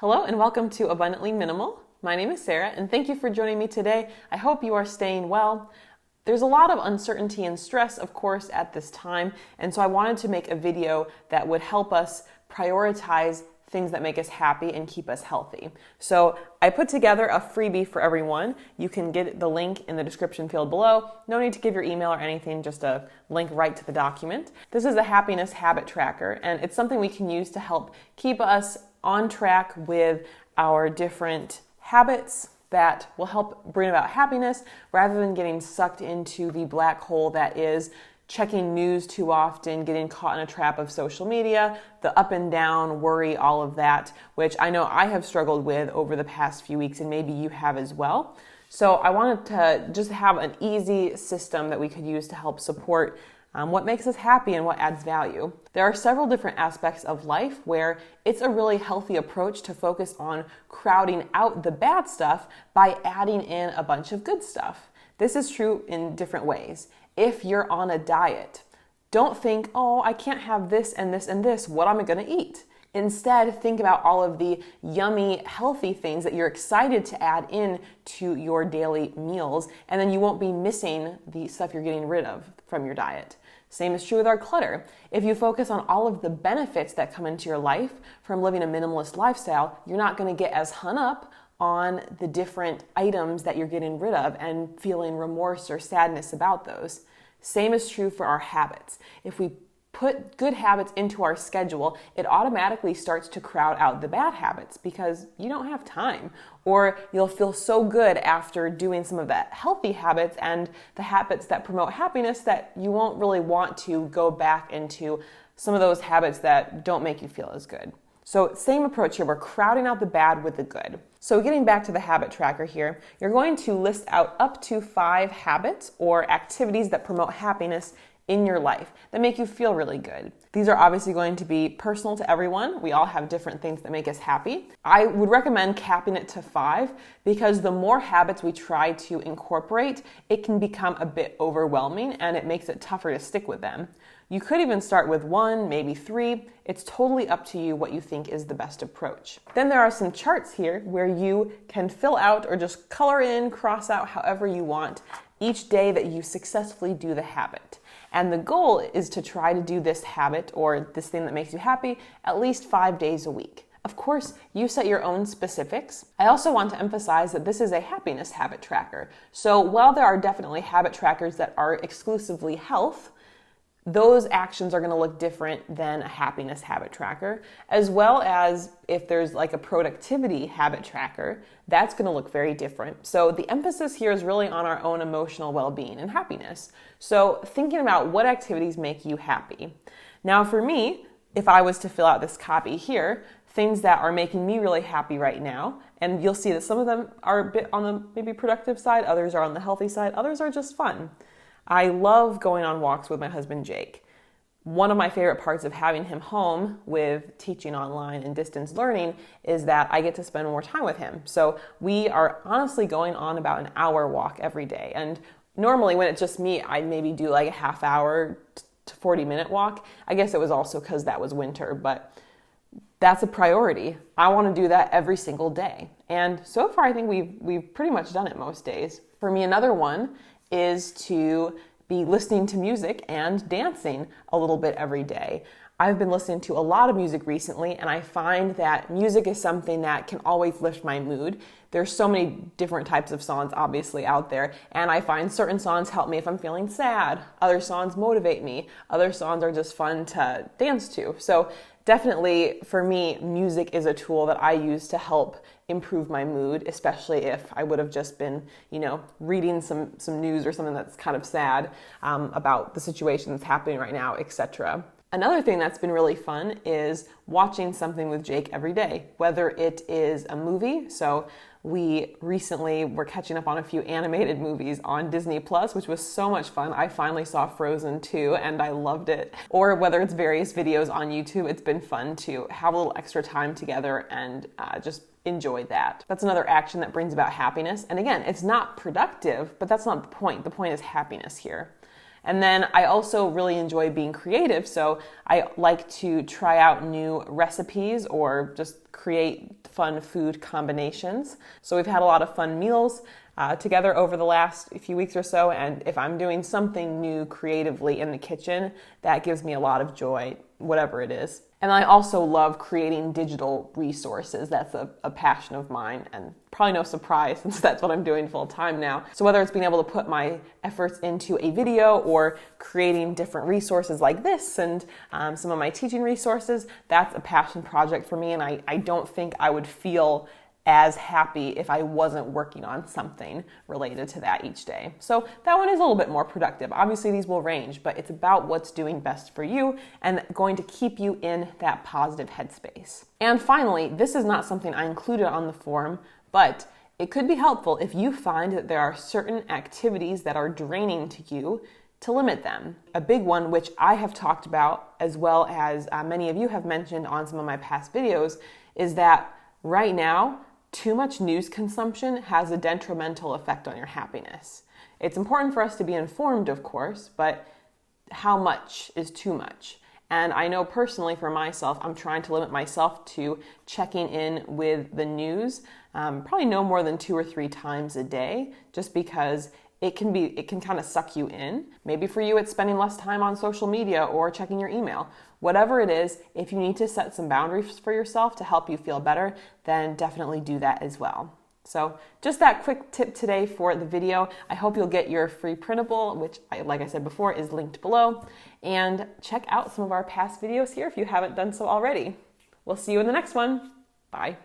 Hello and welcome to Abundantly Minimal. My name is Sarah and thank you for joining me today. I hope you are staying well. There's a lot of uncertainty and stress, of course, at this time, and so I wanted to make a video that would help us prioritize things that make us happy and keep us healthy. So I put together a freebie for everyone. You can get the link in the description field below. No need to give your email or anything, just a link right to the document. This is a happiness habit tracker, and it's something we can use to help keep us on track with our different habits that will help bring about happiness rather than getting sucked into the black hole that is checking news too often, getting caught in a trap of social media, the up and down, worry, all of that, which I know I have struggled with over the past few weeks and maybe you have as well. So I wanted to just have an easy system that we could use to help support what makes us happy and what adds value. There are several different aspects of life where it's a really healthy approach to focus on crowding out the bad stuff by adding in a bunch of good stuff. This is true in different ways. If you're on a diet, don't think, oh, I can't have this and this and this. What am I going to eat? Instead, think about all of the yummy, healthy things that you're excited to add in to your daily meals, and then you won't be missing the stuff you're getting rid of from your diet. Same is true with our clutter. If you focus on all of the benefits that come into your life from living a minimalist lifestyle, you're not going to get as hung up on the different items that you're getting rid of and feeling remorse or sadness about those. Same is true for our habits. If we put good habits into our schedule, it automatically starts to crowd out the bad habits because you don't have time, or you'll feel so good after doing some of that healthy habits and the habits that promote happiness that you won't really want to go back into some of those habits that don't make you feel as good. So same approach here, we're crowding out the bad with the good. So getting back to the habit tracker here, you're going to list out up to 5 habits or activities that promote happiness in your life that make you feel really good. These are obviously going to be personal to everyone. We all have different things that make us happy. I would recommend capping it to 5 because the more habits we try to incorporate, it can become a bit overwhelming and it makes it tougher to stick with them. You could even start with 1, maybe 3. It's totally up to you what you think is the best approach. Then there are some charts here where you can fill out or just color in, cross out however you want each day that you successfully do the habit. And the goal is to try to do this habit or this thing that makes you happy at least 5 days a week. Of course, you set your own specifics. I also want to emphasize that this is a happiness habit tracker. So while there are definitely habit trackers that are exclusively health, those actions are going to look different than a happiness habit tracker, as well as if there's like a productivity habit tracker, that's going to look very different. So the emphasis here is really on our own emotional well-being and happiness. So thinking about what activities make you happy. Now for me, if I was to fill out this copy here, things that are making me really happy right now, and you'll see that some of them are a bit on the maybe productive side, others are on the healthy side, others are just fun. I love going on walks with my husband, Jake. One of my favorite parts of having him home with teaching online and distance learning is that I get to spend more time with him. So we are honestly going on about an hour walk every day. And normally when it's just me, I'd maybe do like a half hour to 40-minute walk. I guess it was also because that was winter, but that's a priority. I want to do that every single day. And so far, I think we've pretty much done it most days. For me, another one is to be listening to music and dancing a little bit every day. I've been listening to a lot of music recently, and I find that music is something that can always lift my mood. There's so many different types of songs obviously out there, and I find certain songs help me if I'm feeling sad. Other songs motivate me. Other songs are just fun to dance to. So definitely for me, music is a tool that I use to help improve my mood, especially if I would have just been, reading some news or something that's kind of sad about the situation that's happening right now, etc. Another thing that's been really fun is watching something with Jake every day, whether it is a movie. So we recently were catching up on a few animated movies on Disney Plus, which was so much fun. I finally saw Frozen 2 and I loved it. Or whether it's various videos on YouTube, it's been fun to have a little extra time together and just enjoy that. That's another action that brings about happiness. And again, it's not productive, but that's not the point. The point is happiness here. And then I also really enjoy being creative, so I like to try out new recipes or just create fun food combinations. So we've had a lot of fun meals together over the last few weeks or so, and if I'm doing something new creatively in the kitchen, that gives me a lot of joy, whatever it is. And I also love creating digital resources. That's a passion of mine, and probably no surprise since that's what I'm doing full time now. So whether it's being able to put my efforts into a video or creating different resources like this and some of my teaching resources, that's a passion project for me, and I don't think I would feel as happy if I wasn't working on something related to that each day. So that one is a little bit more productive. Obviously these will range, but it's about what's doing best for you and going to keep you in that positive headspace. And finally, this is not something I included on the form, but it could be helpful if you find that there are certain activities that are draining to you to limit them. A big one, which I have talked about as well as many of you have mentioned on some of my past videos, is that right now, too much news consumption has a detrimental effect on your happiness. It's important for us to be informed, of course, but how much is too much? And I know personally for myself, I'm trying to limit myself to checking in with the news, probably no more than 2 or 3 times a day, just because it can kind of suck you in. Maybe for you, it's spending less time on social media or checking your email. Whatever it is, if you need to set some boundaries for yourself to help you feel better, then definitely do that as well. So just that quick tip today for the video. I hope you'll get your free printable, which, like I said before, is linked below. And check out some of our past videos here if you haven't done so already. We'll see you in the next one. Bye.